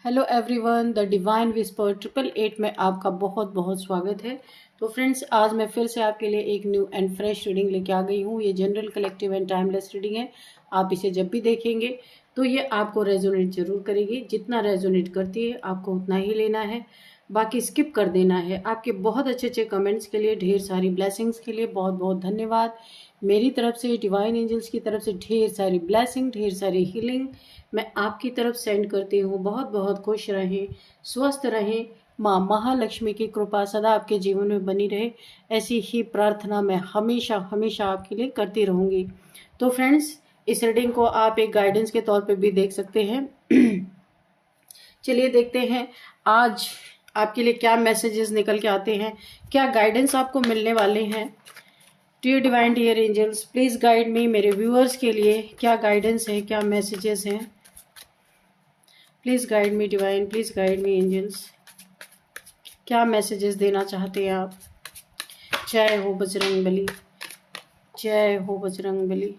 Hello everyone, the divine whisper 888 में आपका बहुत बहुत स्वागत है। तो फ्रेंड्स, आज मैं फिर से आपके लिए एक न्यू एंड फ्रेश रीडिंग लेके आ गई हूँ। ये general, collective and timeless reading है। आप इसे जब भी देखेंगे तो ये आपको रेजोनेट जरूर करेगी। जितना रेजोनेट करती है आपको उतना ही लेना है, बाकी स्किप कर देना है। आपके बहुत अच्छे अच्छे कमेंट्स के लिए, ढेर सारी ब्लेसिंग्स के लिए बहुत बहुत धन्यवाद। मेरी तरफ से, डिवाइन एंजल्स की तरफ से ढेर सारी ब्लेसिंग, ढेर सारी हीलिंग मैं आपकी तरफ सेंड करती हूँ। बहुत बहुत खुश रहें, स्वस्थ रहें। माँ महालक्ष्मी की कृपा सदा आपके जीवन में बनी रहे, ऐसी ही प्रार्थना मैं हमेशा हमेशा आपके लिए करती रहूँगी। तो फ्रेंड्स, इस रीडिंग को आप एक गाइडेंस के तौर पे भी देख सकते हैं। चलिए देखते हैं आज आपके लिए क्या मैसेजेस निकल के आते हैं, क्या गाइडेंस आपको मिलने वाले हैं। Dear divine, dear angels, please guide me. मेरे व्यूअर्स के लिए क्या गाइडेंस है, क्या मैसेजेस हैं। Please guide me divine, please guide me angels. क्या मैसेजेस देना चाहते हैं आप। जय हो बजरंग बली, जय हो बजरंग बली।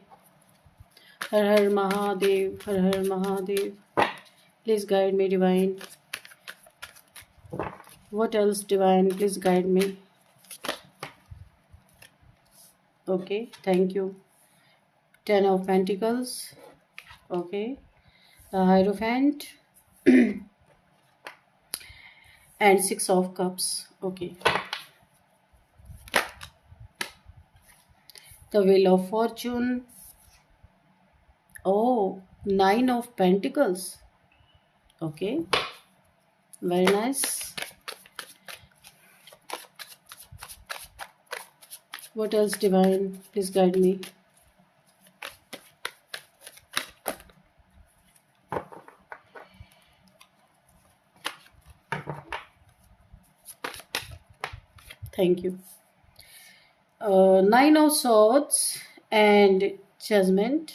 हर हर महादेव, हर हर Mahadev. Please guide me divine. What else divine, please guide me. Okay, thank you. 10 of Pentacles. Okay, the Hierophant. And 6 of Cups. Okay, the Wheel of Fortune. Oh, 9 of Pentacles. Okay, very nice. What else, divine? Please guide me. Thank you. 9 of Swords and Judgment.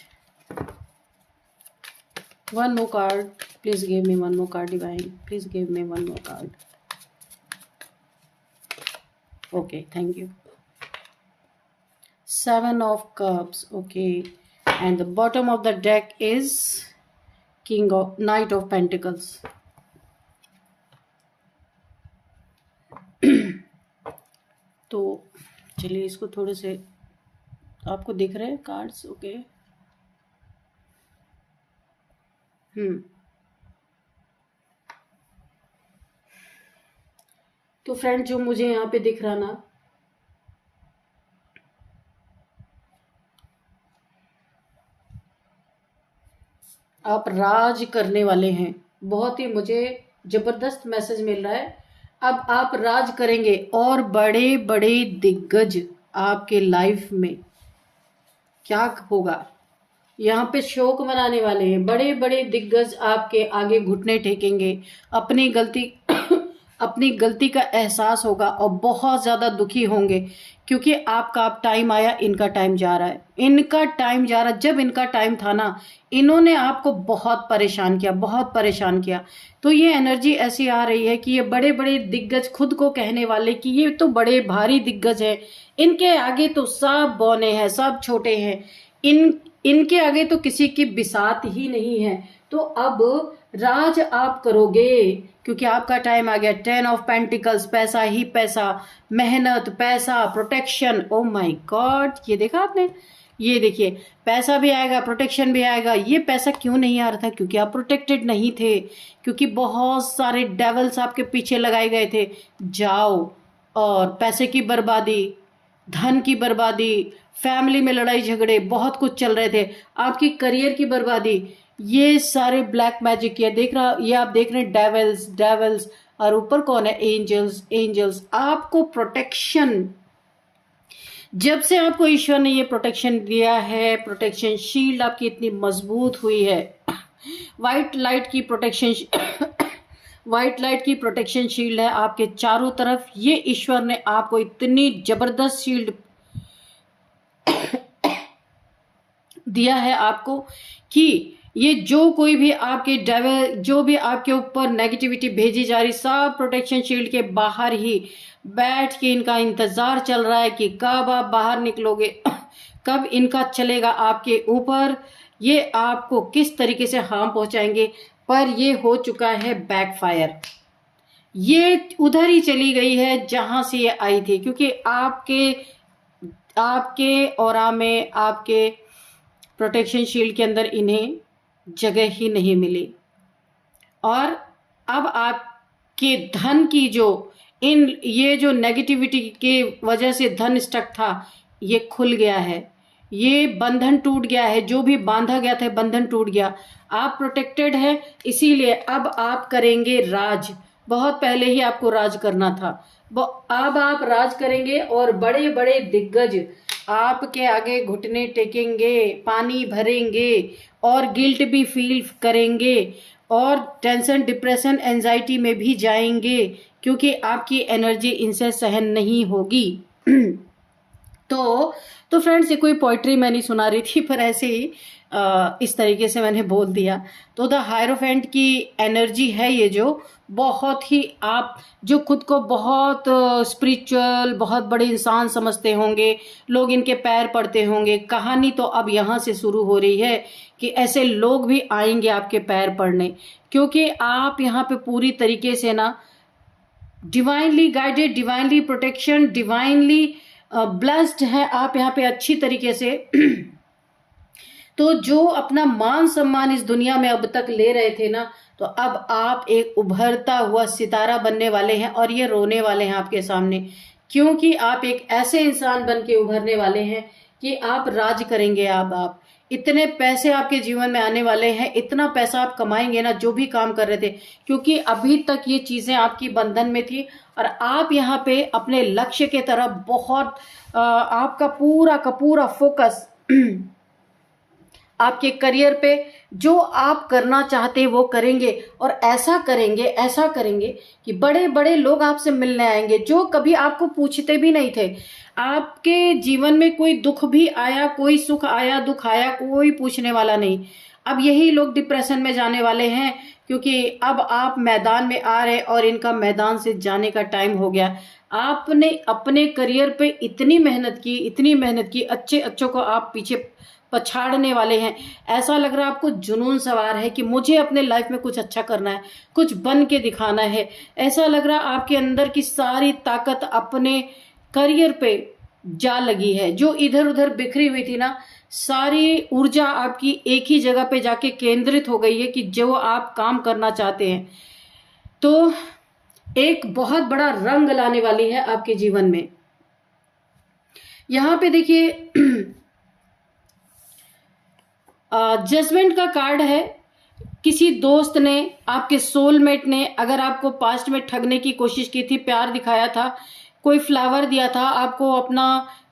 One more card. Please give me one more card, divine. Please give me one more card. Okay, thank you. 7 of Cups. Okay, and the bottom of the deck is Knight of Pentacles. तो चलिए इसको थोड़े से, आपको दिख रहे हैं cards. Okay, तो फ्रेंड, जो मुझे यहाँ पे दिख रहा ना, आप राज करने वाले हैं। बहुत ही मुझे जबरदस्त मैसेज मिल रहा है। अब आप राज करेंगे और बड़े बड़े दिग्गज आपके लाइफ में क्या होगा, यहाँ पे शोक मनाने वाले हैं। बड़े बड़े दिग्गज आपके आगे घुटने टेकेंगे, अपनी गलती का एहसास होगा और बहुत ज़्यादा दुखी होंगे, क्योंकि आपका अब टाइम आया, इनका टाइम जा रहा है। इनका टाइम जा रहा है। जब इनका टाइम था ना, इन्होंने आपको बहुत परेशान किया, बहुत परेशान किया। तो ये एनर्जी ऐसी आ रही है कि ये बड़े बड़े दिग्गज, खुद को कहने वाले कि ये तो बड़े भारी दिग्गज हैं, इनके आगे तो सब बौने हैं, सब छोटे हैं, इनके आगे तो किसी की बिसात ही नहीं है। तो अब राज आप करोगे, क्योंकि आपका टाइम आ गया। 10 ऑफ पेंटिकल्स, पैसा ही पैसा, मेहनत, पैसा, प्रोटेक्शन। ओ माय गॉड, ये देखा आपने, ये देखिए, पैसा भी आएगा, प्रोटेक्शन भी आएगा। ये पैसा क्यों नहीं आ रहा था? क्योंकि आप प्रोटेक्टेड नहीं थे, क्योंकि बहुत सारे डेवल्स आपके पीछे लगाए गए थे। जाओ, और पैसे की बर्बादी, धन की बर्बादी, फैमिली में लड़ाई झगड़े बहुत कुछ चल रहे थे, आपकी करियर की बर्बादी, ये सारे ब्लैक मैजिक किया। देख रहा, ये आप देख रहे हैं, डेविल्स डेविल्स, और ऊपर कौन है? Angels angels. आपको प्रोटेक्शन, जब से आपको ईश्वर ने ये प्रोटेक्शन दिया है, प्रोटेक्शन शील्ड आपकी इतनी मजबूत हुई है। व्हाइट लाइट की प्रोटेक्शन व्हाइट लाइट की प्रोटेक्शन शील्ड है आपके चारों तरफ। ये ईश्वर ने आपको इतनी जबरदस्त शील्ड दिया है आपको कि ये जो कोई भी आपके डेविल, जो भी आपके ऊपर नेगेटिविटी भेजी जा रही, सब प्रोटेक्शन शील्ड के बाहर ही बैठ के इनका इंतजार चल रहा है कि कब आप बाहर निकलोगे, कब इनका चलेगा आपके ऊपर, ये आपको किस तरीके से हार्म पहुंचाएंगे। पर ये हो चुका है बैकफायर। ये उधर ही चली गई है जहां से ये आई थी, क्योंकि आपके ऑरा में, आपके प्रोटेक्शन शील्ड के अंदर इन्हें जगह ही नहीं मिली। और अब आपके धन की ये जो नेगेटिविटी के वजह से धन स्टक था, ये खुल गया है, ये बंधन टूट गया है, जो भी बांधा गया था बंधन टूट गया। आप प्रोटेक्टेड है, इसीलिए अब आप करेंगे राज। बहुत पहले ही आपको राज करना था, अब आप राज करेंगे और बड़े बड़े दिग्गज आपके आगे घुटने टेकेंगे, पानी भरेंगे और गिल्ट भी फील करेंगे और टेंशन, डिप्रेशन, एंजाइटी में भी जाएंगे, क्योंकि आपकी एनर्जी इनसे सहन नहीं होगी। तो फ्रेंड्स, ये कोई पोइट्री मैं नहीं सुना रही थी, पर ऐसे ही इस तरीके से मैंने बोल दिया। तो द हायरोफेंट की एनर्जी है ये, जो बहुत ही, आप जो खुद को बहुत स्पिरिचुअल, बहुत बड़े इंसान समझते होंगे, लोग इनके पैर पड़ते होंगे। कहानी तो अब यहाँ से शुरू हो रही है कि ऐसे लोग भी आएंगे आपके पैर पड़ने, क्योंकि आप यहाँ पे पूरी तरीके से ना divinely guided, divinely protection, divinely blessed है आप यहाँ पे अच्छी तरीके से। तो जो अपना मान सम्मान इस दुनिया में अब तक ले रहे थे ना, तो अब आप एक उभरता हुआ सितारा बनने वाले हैं और ये रोने वाले हैं आपके सामने, क्योंकि आप एक ऐसे इंसान बन के उभरने वाले हैं कि आप राज करेंगे। आप इतने पैसे आपके जीवन में आने वाले हैं, इतना पैसा आप कमाएंगे ना, जो भी काम कर रहे थे, क्योंकि अभी तक ये चीजें आपकी बंधन में थी और आप यहाँ पे अपने लक्ष्य के तरफ बहुत आपका पूरा का पूरा फोकस आपके करियर पे, जो आप करना चाहते हैं वो करेंगे और ऐसा करेंगे कि बड़े बड़े लोग आपसे मिलने आएंगे, जो कभी आपको पूछते भी नहीं थे। आपके जीवन में कोई दुख भी आया, कोई सुख आया, दुख आया, कोई पूछने वाला नहीं। अब यही लोग डिप्रेशन में जाने वाले हैं, क्योंकि अब आप मैदान में आ रहे और इनका मैदान से जाने का टाइम हो गया। आपने अपने करियर पे इतनी मेहनत की, अच्छों को आप पीछे पछाड़ने वाले हैं। ऐसा लग रहा है आपको जुनून सवार है कि मुझे अपने लाइफ में कुछ अच्छा करना है, कुछ बन के दिखाना है। ऐसा लग रहा है आपके अंदर की सारी ताकत अपने करियर पे जा लगी है, जो इधर उधर बिखरी हुई थी ना, सारी ऊर्जा आपकी एक ही जगह पे जाके केंद्रित हो गई है कि जो आप काम करना चाहते हैं। तो एक बहुत बड़ा रंग लाने वाली है आपके जीवन में। यहाँ पे देखिए जजमेंट का कार्ड है। किसी दोस्त ने, आपके सोलमेट ने अगर आपको पास्ट में ठगने की कोशिश की थी, प्यार दिखाया था, कोई फ्लावर दिया था, आपको अपना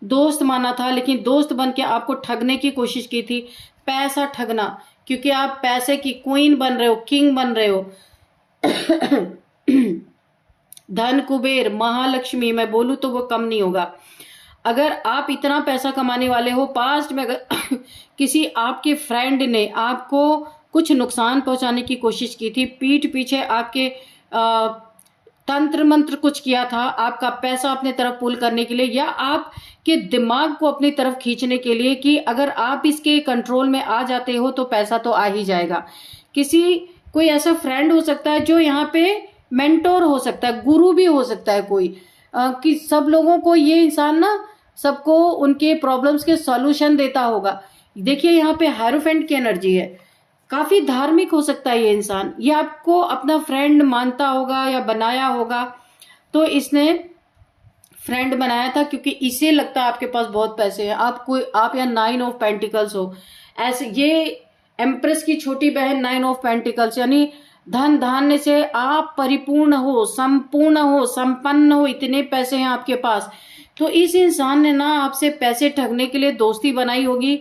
दोस्त माना था, लेकिन दोस्त बन के आपको ठगने की कोशिश की थी। पैसा ठगना, क्योंकि आप पैसे की क्वीन बन रहे हो, किंग बन रहे हो। धन कुबेर महालक्ष्मी मैं बोलूं तो वो कम नहीं होगा। अगर आप इतना पैसा कमाने वाले हो, पास्ट में अगर किसी आपके फ्रेंड ने आपको कुछ नुकसान पहुंचाने की कोशिश की थी, पीठ पीछे आपके तंत्र मंत्र कुछ किया था, आपका पैसा अपने तरफ पुल करने के लिए, या आपके दिमाग को अपनी तरफ खींचने के लिए कि अगर आप इसके कंट्रोल में आ जाते हो तो पैसा तो आ ही जाएगा। कोई ऐसा फ्रेंड हो सकता है जो यहाँ पे मेंटोर हो सकता है, गुरु भी हो सकता है कोई, कि सब लोगों को ये इंसान ना सबको उनके प्रॉब्लम्स के सॉल्यूशन देता होगा। देखिए यहाँ पे हायरोफेंट की एनर्जी है, काफी धार्मिक हो सकता है ये इंसान, ये आपको अपना फ्रेंड मानता होगा या बनाया होगा। तो इसने फ्रेंड बनाया था क्योंकि इसे लगता है आपके पास बहुत पैसे हैं। आप या 9 ऑफ पेंटिकल्स हो, ऐसे ये एम्प्रेस की छोटी बहन 9 ऑफ पेंटिकल्स, यानी धन धान्य से आप परिपूर्ण हो, संपूर्ण हो, संपन्न हो, इतने पैसे हैं आपके पास। तो इस इंसान ने ना आपसे पैसे ठगने के लिए दोस्ती बनाई होगी,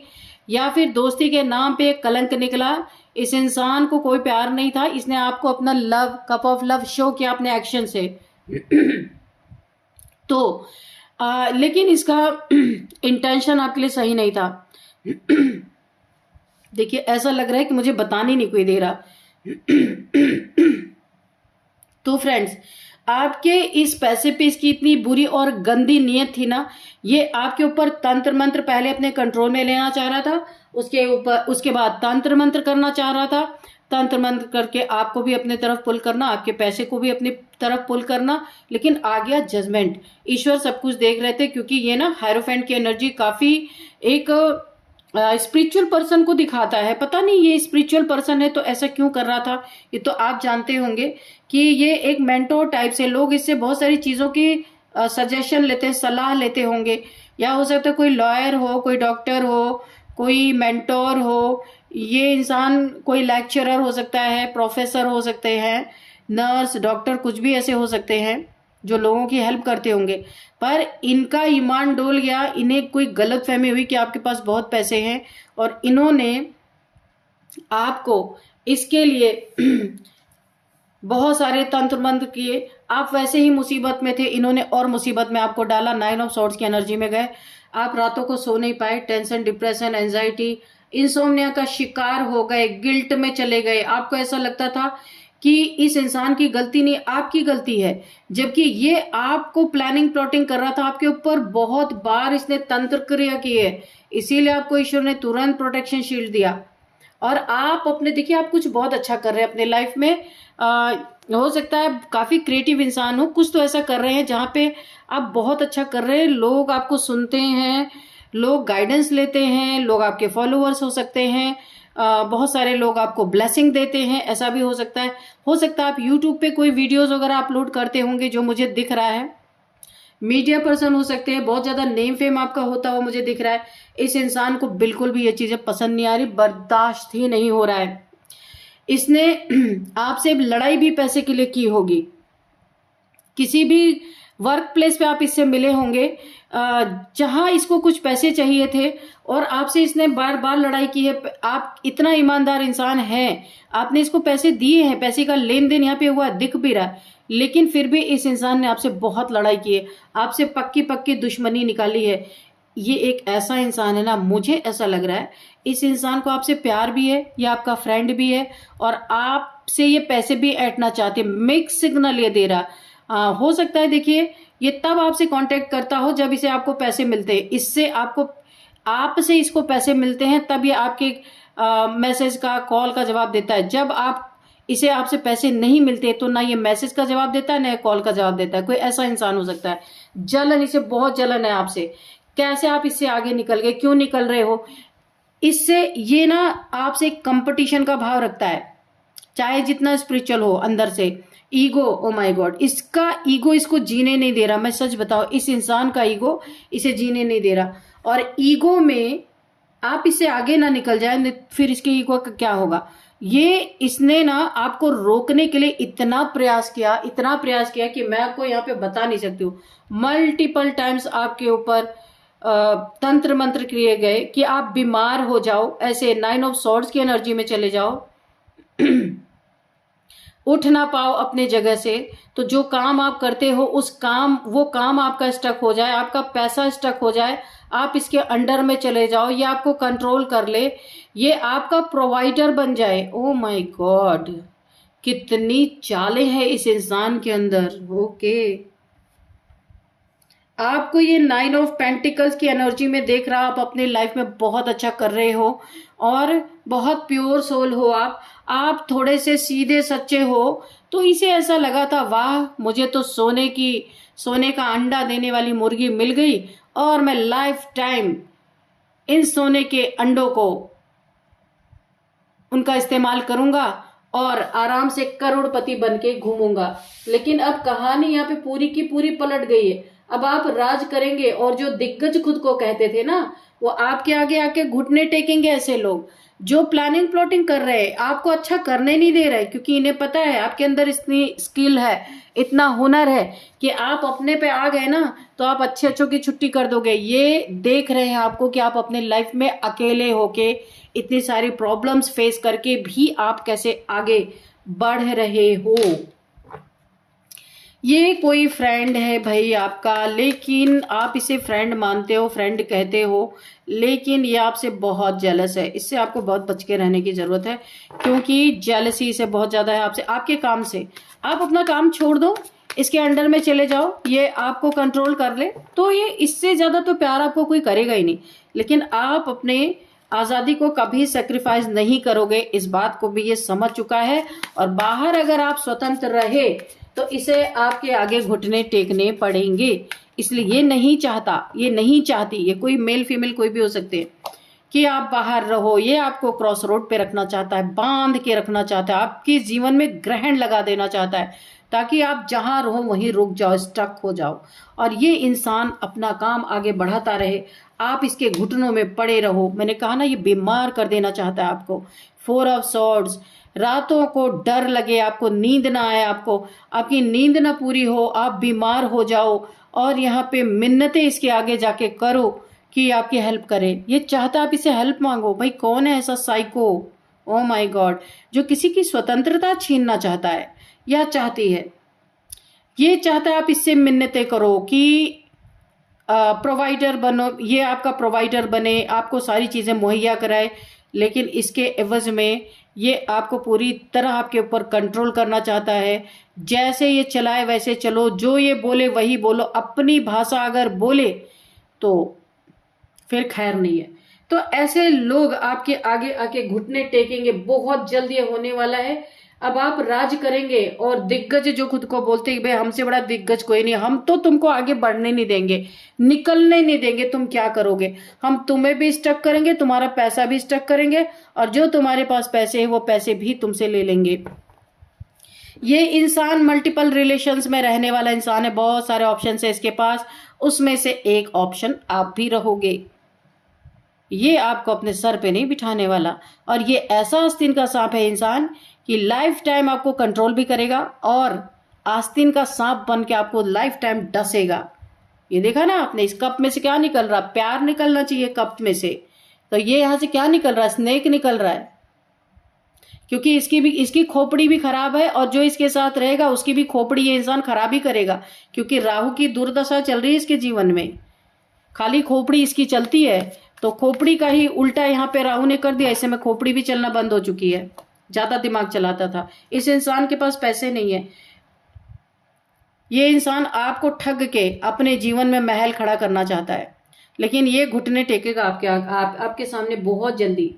या फिर दोस्ती के नाम पे एक कलंक निकला। इस इंसान को कोई प्यार नहीं था, इसने आपको अपना love, cup of love show किया अपने एक्शन से। तो लेकिन इसका इंटेंशन आपके लिए सही नहीं था। देखिए ऐसा लग रहा है कि मुझे बताने नहीं कोई दे रहा। तो फ्रेंड्स, आपके इस पैसे पे इसकी इतनी बुरी और गंदी नीयत थी ना, ये आपके ऊपर तंत्र मंत्र पहले अपने कंट्रोल में लेना चाह रहा था, उसके बाद तंत्र मंत्र करना चाह रहा था, तंत्र मंत्र करके आपको भी अपने तरफ पुल करना, आपके पैसे को भी अपनी तरफ पुल करना। लेकिन आ गया जजमेंट, ईश्वर सब कुछ देख रहे थे, क्योंकि ये ना हायरोफेंट की एनर्जी काफी एक स्पिरिचुअल पर्सन को दिखाता है। पता नहीं ये स्पिरिचुअल पर्सन है तो ऐसा क्यों कर रहा था, ये तो आप जानते होंगे कि ये एक मेंटोर टाइप से, लोग इससे बहुत सारी चीजों की सजेशन लेते हैं, सलाह लेते होंगे। या हो सकता है कोई लॉयर हो, कोई डॉक्टर हो, कोई मेंटोर हो, ये इंसान कोई लेक्चरर हो सकता है, प्रोफेसर हो सकते हैं, नर्स, डॉक्टर, कुछ भी ऐसे हो सकते हैं जो लोगों की हेल्प करते होंगे। पर इनका ईमान डोल गया, इन्हें कोई गलत फहमी हुई कि आपके पास बहुत पैसे हैं और इन्होंने आपको इसके लिए बहुत सारे तंत्र मंत्र किए। आप वैसे ही मुसीबत में थे, इन्होंने और मुसीबत में आपको डाला। 9 ऑफ सॉर्ड्स की एनर्जी में गए, आप रातों को सो नहीं पाए, टेंशन, डिप्रेशन, एंजाइटी, इंसोम्निया का शिकार हो गए, गिल्ट में चले गए। आपको ऐसा लगता था कि इस इंसान की गलती नहीं, आपकी गलती है, जबकि ये आपको प्लानिंग प्लॉटिंग कर रहा था आपके ऊपर। बहुत बार इसने तंत्र क्रिया की है, इसीलिए आपको ईश्वर ने तुरंत प्रोटेक्शन शील्ड दिया। और आप अपने, देखिए आप कुछ बहुत अच्छा कर रहे हैं अपने लाइफ में। हो सकता है काफी क्रिएटिव इंसान हो, कुछ तो ऐसा कर रहे हैं जहाँ पे आप बहुत अच्छा कर रहे हैं, लोग आपको सुनते हैं, लोग गाइडेंस लेते हैं, लोग आपके फॉलोअर्स हो सकते हैं, बहुत सारे लोग आपको ब्लेसिंग देते हैं, ऐसा भी हो सकता है। हो सकता है आप यूट्यूब पे कोई वीडियोस वगैरह अपलोड करते होंगे जो मुझे दिख रहा है, मीडिया पर्सन हो सकते हैं, बहुत ज्यादा नेम फेम आपका होता हुआ मुझे दिख रहा है। इस इंसान को बिल्कुल भी ये चीजें पसंद नहीं आ रही, बर्दाश्त ही नहीं हो रहा है। इसने आपसे लड़ाई भी पैसे के लिए की होगी, किसी भी वर्क प्लेस पे आप इससे मिले होंगे जहां इसको कुछ पैसे चाहिए थे और आपसे इसने बार बार लड़ाई की है। आप इतना ईमानदार इंसान हैं, आपने इसको पैसे दिए हैं, पैसे का लेन देन यहाँ पे हुआ दिख भी रहा है, लेकिन फिर भी इस इंसान ने आपसे बहुत लड़ाई की है, आपसे पक्की पक्की दुश्मनी निकाली है। ये एक ऐसा इंसान है ना, मुझे ऐसा लग रहा है इस इंसान को आपसे प्यार भी है, ये आपका फ्रेंड भी है और आपसे ये पैसे भी ऐंठना चाहते हैं। मिक्स सिग्नल ये दे रहा। हो सकता है देखिए ये तब आपसे कांटेक्ट करता हो जब इसे आपको पैसे मिलते हैं, इससे आपको, आपसे इसको पैसे मिलते हैं तब ये आपके मैसेज का, कॉल का जवाब देता है। जब आप इसे, आपसे पैसे नहीं मिलते तो ना ये मैसेज का जवाब देता है ना कॉल का जवाब देता है। कोई ऐसा इंसान हो सकता है। जलन, इसे बहुत जलन है आपसे। कैसे आप इससे आगे निकल गए, क्यों निकल रहे हो इससे? ये ना आपसे कंपटीशन का भाव रखता है, चाहे जितना स्पिरिचुअल हो अंदर से। ईगो, ओ माय गॉड, इसका ईगो इसको जीने नहीं दे रहा। मैं सच बताऊं, इस इंसान का ईगो इसे जीने नहीं दे रहा। और ईगो में आप इससे आगे ना निकल जाए, फिर इसके ईगो का क्या होगा? ये इसने ना आपको रोकने के लिए इतना प्रयास किया, इतना प्रयास किया कि मैं आपको यहाँ पे बता नहीं सकती हूँ। मल्टीपल टाइम्स आपके ऊपर तंत्र मंत्र किए गए कि आप बीमार हो जाओ, ऐसे 9 ऑफ सॉर्ड्स की एनर्जी में चले जाओ, उठ ना पाओ अपने जगह से। तो जो काम आप करते हो उस काम, वो काम आपका स्टक हो जाए, आपका पैसा स्टक हो जाए, आप इसके अंडर में चले जाओ, ये आपको कंट्रोल कर ले, ये आपका प्रोवाइडर बन जाए। ओ माय गॉड, कितनी चालें हैं इस इंसान के अंदर। ओके, आपको ये 9 ऑफ पेंटिकल्स की एनर्जी में देख रहा, आप अपने लाइफ में बहुत अच्छा कर रहे हो और बहुत प्योर सोल हो आप थोड़े से सीधे सच्चे हो। तो इसे ऐसा लगा था, वाह मुझे तो सोने का अंडा देने वाली मुर्गी मिल गई और मैं लाइफ टाइम इन सोने के अंडों को, उनका इस्तेमाल करूंगा और आराम से करोड़पति बन के घूमूंगा। लेकिन अब कहानी यहाँ पे पूरी की पूरी पलट गई है। अब आप राज करेंगे और जो दिग्गज खुद को कहते थे ना, वो आपके आगे आके घुटने टेकेंगे। ऐसे लोग जो प्लानिंग प्लॉटिंग कर रहे हैं, आपको अच्छा करने नहीं दे रहे, क्योंकि इन्हें पता है आपके अंदर इतनी स्किल है, इतना हुनर है कि आप अपने पे आ गए ना तो आप अच्छों की छुट्टी कर दोगे। ये देख रहे हैं आपको कि आप अपने लाइफ में अकेले होके, इतनी सारी प्रॉब्लम्स फेस करके भी आप कैसे आगे बढ़ रहे हो। ये कोई फ्रेंड है भाई आपका, लेकिन आप इसे फ्रेंड मानते हो, फ्रेंड कहते हो, लेकिन ये आपसे बहुत जेलस है। इससे आपको बहुत बच के रहने की जरूरत है, क्योंकि जेलसी इसे बहुत ज्यादा है आपसे, आपके काम से। आप अपना काम छोड़ दो, इसके अंडर में चले जाओ, ये आपको कंट्रोल कर ले, तो ये इससे ज्यादा तो प्यार आपको कोई करेगा ही नहीं। लेकिन आप अपने आज़ादी को कभी सेक्रीफाइस नहीं करोगे, इस बात को भी ये समझ चुका है। और बाहर अगर आप स्वतंत्र रहे तो इसे आपके आगे घुटने टेकने पड़ेंगे। इसलिए ये नहीं चाहता, ये नहीं चाहती, ये कोई मेल फीमेल कोई भी हो सकते हैं कि आप बाहर रहो। ये आपको क्रॉस रोड पे रखना चाहता है, बांध के रखना चाहता है, आपके जीवन में ग्रहण लगा देना चाहता है ताकि आप जहां रहो वहीं रुक जाओ, स्टक हो जाओ। और ये इंसान अपना काम आगे बढ़ाता रहे, आप इसके घुटनों में पड़े रहो। मैंने कहा ना, ये बीमार कर देना चाहता है आपको। 4 ऑफ सॉर्ड्स, रातों को डर लगे, आपको नींद ना आए, आपकी नींद ना पूरी हो, आप बीमार हो जाओ और यहाँ पे मिन्नतें इसके आगे जाके करो कि आपकी हेल्प करे। ये चाहता आप इसे हेल्प मांगो। भाई कौन है ऐसा साइको, ओ माय गॉड, जो किसी की स्वतंत्रता छीनना चाहता है या चाहती है। ये चाहता है आप इससे मिन्नतें करो कि प्रोवाइडर बनो, ये आपका प्रोवाइडर बने, आपको सारी चीजें मुहैया कराए, लेकिन इसके एवज में ये आपको पूरी तरह आपके ऊपर कंट्रोल करना चाहता है। जैसे ये चलाए वैसे चलो, जो ये बोले वही बोलो। अपनी भाषा अगर बोले तो फिर खैर नहीं है। तो ऐसे लोग आपके आगे आके घुटने टेकेंगे। बहुत जल्द ये होने वाला है। अब आप राज करेंगे और दिग्गज जो खुद को बोलते हैं भाई हमसे बड़ा दिग्गज कोई नहीं, हम तो तुमको आगे बढ़ने नहीं देंगे, निकलने नहीं देंगे, तुम क्या करोगे, हम तुम्हें भी स्टक करेंगे, तुम्हारा पैसा भी स्टक करेंगे और जो तुम्हारे पास पैसे है वो पैसे भी तुमसे ले लेंगे। ये इंसान मल्टीपल रिलेशंस में रहने वाला इंसान है। बहुत सारे ऑप्शन है इसके पास, उसमें से एक ऑप्शन आप भी रहोगे। ये आपको अपने सर पे नहीं बिठाने वाला। और ये ऐसा आस्तीन का सांप है इंसान कि लाइफ टाइम आपको कंट्रोल भी करेगा और आस्तीन का सांप बन के आपको लाइफ टाइम डसेगा। ये देखा ना आपने, इस कप में से क्या निकल रहा, प्यार निकलना चाहिए कप में से, तो ये यहां से क्या निकल रहा है, स्नेक निकल रहा है। क्योंकि इसकी खोपड़ी भी खराब है और जो इसके साथ रहेगा उसकी भी खोपड़ी ये इंसान खराब ही करेगा। क्योंकि राहु की दुर्दशा चल रही है इसके जीवन में, खाली खोपड़ी इसकी चलती है, तो खोपड़ी का ही उल्टा यहाँ पे राहु ने कर दिया। ऐसे में खोपड़ी भी चलना बंद हो चुकी है, ज्यादा दिमाग चलाता था। इस इंसान के पास पैसे नहीं है। ये इंसान आपको ठग के अपने जीवन में महल खड़ा करना चाहता है, लेकिन ये घुटने टेकेगा आपके सामने बहुत जल्दी।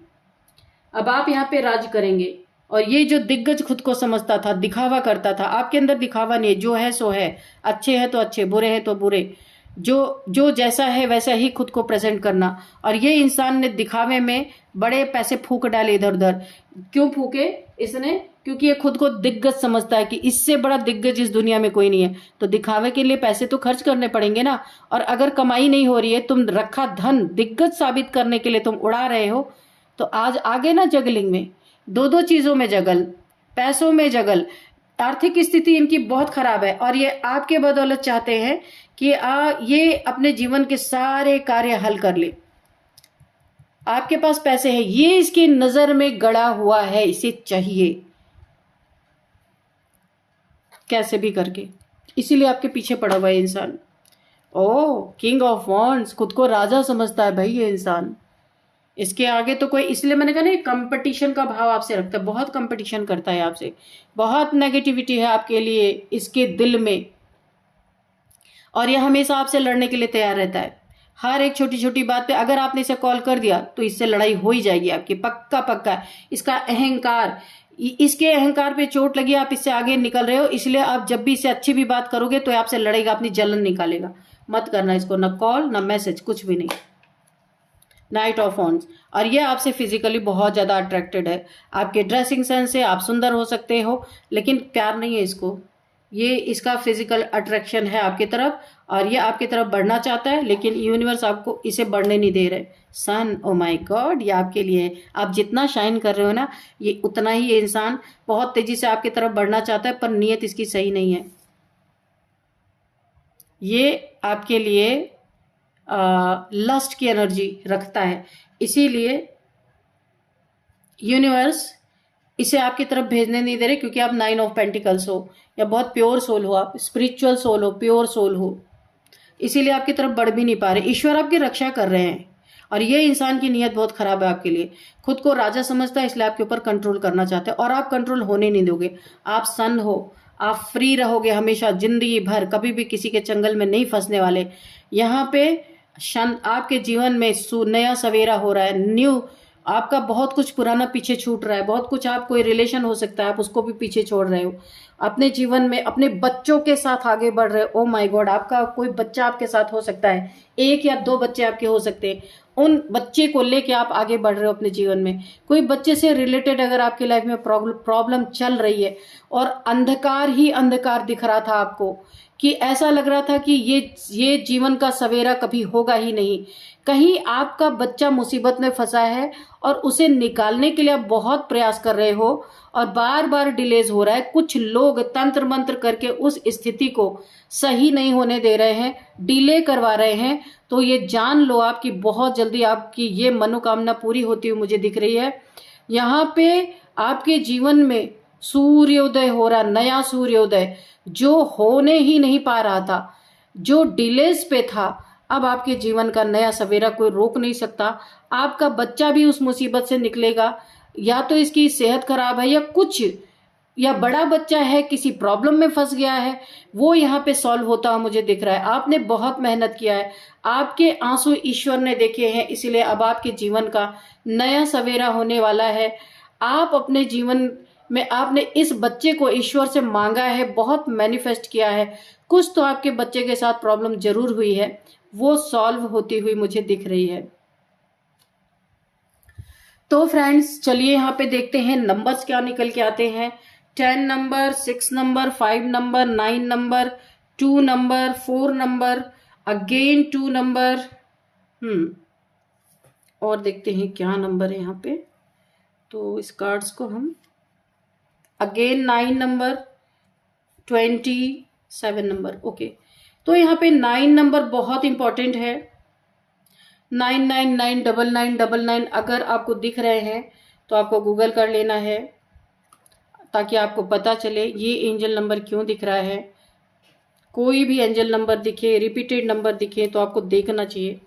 अब आप यहाँ पे राज करेंगे। और ये जो दिग्गज खुद को समझता था, दिखावा करता था, आपके अंदर दिखावा नहीं है, जो है सो है, अच्छे हैं तो अच्छे, बुरे हैं तो बुरे, जो जैसा है वैसा ही खुद को प्रेजेंट करना। और ये इंसान ने दिखावे में बड़े पैसे फूक डाले इधर उधर। क्यों फूके इसने? क्योंकि ये खुद को दिग्गज समझता है कि इससे बड़ा दिग्गज इस दुनिया में कोई नहीं है। तो दिखावे के लिए पैसे तो खर्च करने पड़ेंगे ना। और अगर कमाई नहीं हो रही है, तुम रखा धन दिग्गज साबित करने के लिए तुम उड़ा रहे हो, तो आज आगे ना जगलिंग में दो चीजों में जगल, पैसों में जगल। आर्थिक स्थिति इनकी बहुत खराब है और ये आपके बदौलत चाहते हैं कि ये अपने जीवन के सारे कार्य हल कर ले। आपके पास पैसे हैं, ये इसकी नजर में गड़ा हुआ है, इसे चाहिए कैसे भी करके, इसीलिए आपके पीछे पड़ा हुआ है इंसान। ओ किंग ऑफ वॉन्ड्स, खुद को राजा समझता है भाई ये इंसान। इसके आगे तो कोई, इसलिए मैंने कहा ना, कंपटीशन का भाव आपसे रखता है, बहुत कंपटीशन करता है आपसे, बहुत नेगेटिविटी है आपके लिए इसके दिल में। और ये हमेशा आपसे लड़ने के लिए तैयार रहता है। हर एक छोटी छोटी बात पे अगर आपने इसे कॉल कर दिया तो इससे लड़ाई हो ही जाएगी आपकी, पक्का पक्का। इसका अहंकार, इसके अहंकार पे चोट लगी, आप इससे आगे निकल रहे हो, इसलिए आप जब भी इसे अच्छी भी बात करोगे तो आपसे लड़ेगा, अपनी जलन निकालेगा। मत करना इसको, ना कॉल ना मैसेज, कुछ भी नहीं। नाइट ऑफ वॉन्ड्स, और ये आपसे फिजिकली बहुत ज्यादा अट्रैक्टेड है। आपके ड्रेसिंग सेंस से आप सुंदर हो सकते हो, लेकिन प्यार नहीं है इसको। ये इसका फिजिकल अट्रैक्शन है आपकी तरफ और ये आपकी तरफ बढ़ना चाहता है, लेकिन यूनिवर्स आपको इसे बढ़ने नहीं दे रहे। सन, ओ माय गॉड, ये आपके लिए है। आप जितना शाइन कर रहे हो ना, ये उतना ही ये इंसान बहुत तेजी से आपकी तरफ बढ़ना चाहता है, पर नीयत इसकी सही नहीं है। ये आपके लिए लस्ट की एनर्जी रखता है, इसीलिए यूनिवर्स इसे आपकी तरफ भेजने नहीं दे रहे, क्योंकि आप 9 ऑफ पेंटिकल्स हो या बहुत प्योर सोल हो, आप स्पिरिचुअल सोल हो, प्योर सोल हो, इसीलिए आपकी तरफ बढ़ भी नहीं पा रहे। ईश्वर आपकी रक्षा कर रहे हैं और ये इंसान की नीयत बहुत खराब है आपके लिए। खुद को राजा समझता है, इसलिए आपके ऊपर कंट्रोल करना चाहते हैं और आप कंट्रोल होने नहीं दोगे। आप सन हो, आप फ्री रहोगे हमेशा, जिंदगी भर, कभी भी किसी के चंगल में नहीं फंसने वाले। यहाँ पे आपके जीवन में नया सवेरा हो रहा है, आपका बहुत कुछ पुराना पीछे छूट रहा है, बहुत कुछ, आप कोई रिलेशन हो सकता है आप उसको भी पीछे छोड़ रहे हो, अपने जीवन में अपने बच्चों के साथ आगे बढ़ रहे हो। ओ माय गॉड, आपका कोई बच्चा आपके साथ हो सकता है, 1 या 2 बच्चे आपके हो सकते हैं, उन बच्चे को लेके आप आगे बढ़ रहे हो अपने जीवन में। कोई बच्चे से रिलेटेड अगर आपकी लाइफ में प्रॉब्लम चल रही है और अंधकार ही अंधकार दिख रहा था आपको, कि ऐसा लग रहा था कि ये जीवन का सवेरा कभी होगा ही नहीं, कहीं आपका बच्चा मुसीबत में फंसा है और उसे निकालने के लिए आप बहुत प्रयास कर रहे हो और बार बार डिलेज हो रहा है। कुछ लोग तंत्र मंत्र करके उस स्थिति को सही नहीं होने दे रहे हैं, डिले करवा रहे हैं। तो ये जान लो आपकी बहुत जल्दी आपकी ये मनोकामना पूरी होती हुई मुझे दिख रही है। यहाँ पे आपके जीवन में सूर्योदय हो रहा, नया सूर्योदय जो होने ही नहीं पा रहा था, जो डिलेज पे था, अब आपके जीवन का नया सवेरा कोई रोक नहीं सकता। आपका बच्चा भी उस मुसीबत से निकलेगा, या तो इसकी सेहत खराब है या कुछ, या बड़ा बच्चा है किसी प्रॉब्लम में फंस गया है, वो यहाँ पे सॉल्व होता हुआ मुझे दिख रहा है। आपने बहुत मेहनत किया है, आपके आंसू ईश्वर ने देखे हैं, इसीलिए अब आपके जीवन का नया सवेरा होने वाला है। आप अपने जीवन में आपने इस बच्चे को ईश्वर से मांगा है, बहुत मैनिफेस्ट किया है, कुछ तो आपके बच्चे के साथ प्रॉब्लम जरूर हुई है, वो सॉल्व होती हुई मुझे दिख रही है। तो फ्रेंड्स चलिए यहाँ पे देखते हैं नंबर्स क्या निकल के आते हैं। 10 number, 6 number, 5 number, 9 number, 2 number, 4 number, again 2 number, और देखते हैं क्या नंबर है यहाँ पे। तो इस कार्ड्स को हम अगेन 9 नंबर, 27 नंबर, ओके। तो यहाँ पे 9 नंबर बहुत इंपॉर्टेंट है। 99999999 अगर आपको दिख रहे हैं तो आपको गूगल कर लेना है, ताकि आपको पता चले ये एंजल नंबर क्यों दिख रहा है। कोई भी एंजल नंबर दिखे, रिपीटेड नंबर दिखे, तो आपको देखना चाहिए,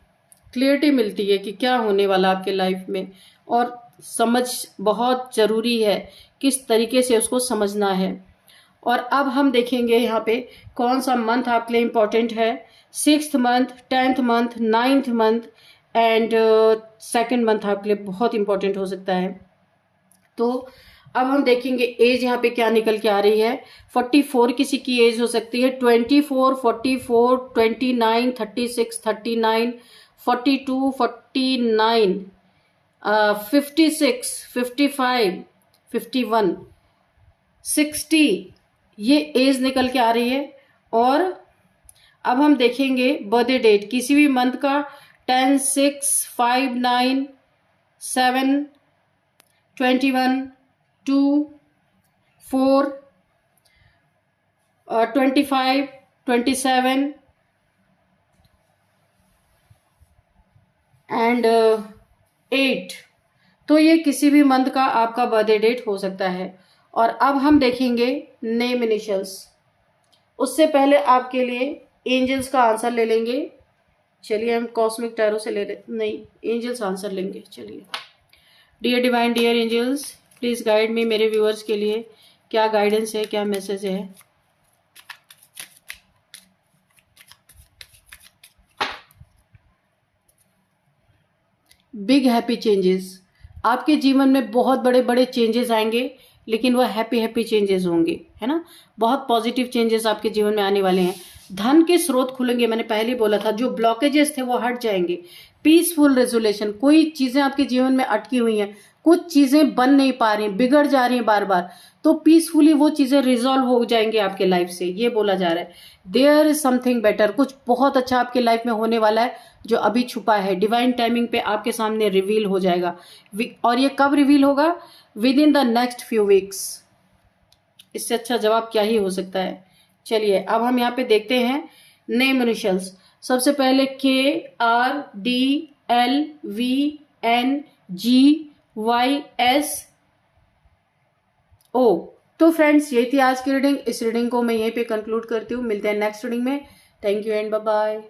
क्लियरिटी मिलती है कि क्या होने वाला आपके लाइफ में, और समझ बहुत ज़रूरी है, किस तरीके से उसको समझना है। और अब हम देखेंगे यहाँ पे कौन सा मंथ आपके लिए इम्पोर्टेंट है। 6th month, 10th month, 9th month and 2nd month आपके लिए बहुत इंपॉर्टेंट हो सकता है। तो अब हम देखेंगे एज यहाँ पे क्या निकल के आ रही है। 44 किसी की एज हो सकती है, 24, 44, 29, 36, 39, 42, 49, 56, 55, 51, 60, ये एज निकल के आ रही है। और अब हम देखेंगे बर्थडे डेट किसी भी मंथ का, 10, 6, 5, 9, 7, 21, 2, 4, 25, 27 एंड 8। तो ये किसी भी मंथ का आपका बर्थडे डेट हो सकता है। और अब हम देखेंगे नेम इनिशियल्स। उससे पहले आपके लिए एंजल्स का आंसर ले लेंगे। चलिए हम कॉस्मिक टैरो से नहीं, एंजल्स आंसर लेंगे। चलिए, dear divine, dear angels, please guide me, मेरे व्यूअर्स के लिए क्या गाइडेंस है, क्या मैसेज है। बिग हैप्पी चेंजेस, आपके जीवन में बहुत बड़े बड़े चेंजेस आएंगे, लेकिन वह हैप्पी हैप्पी चेंजेस होंगे, है ना। बहुत पॉजिटिव चेंजेस आपके जीवन में आने वाले हैं। धन के स्रोत खुलेंगे, मैंने पहले ही बोला था, जो ब्लॉकेजेस थे वो हट जाएंगे। पीसफुल रेजोल्यूशन, कोई चीजें आपके जीवन में अटकी हुई हैं, कुछ चीजें बन नहीं पा रही, बिगड़ जा रही हैं बार बार, तो पीसफुली वो चीजें रिजॉल्व हो जाएंगे आपके लाइफ से, ये बोला जा रहा है। देयर इज समथिंग बेटर, कुछ बहुत अच्छा आपके लाइफ में होने वाला है जो अभी छुपा है, डिवाइन टाइमिंग पे आपके सामने रिवील हो जाएगा। और ये कब रिवील होगा? With in the next few weeks. इससे अच्छा जवाब क्या ही हो सकता है। चलिए अब हम यहाँ पे देखते हैं नेम इनिशियल्स। सबसे पहले KRDLVNGYSO। तो फ्रेंड्स ये थी आज की रीडिंग। इस रीडिंग को मैं यहीं पे कंक्लूड करती हूँ। मिलते हैं नेक्स्ट रीडिंग में। Thank you and bye bye.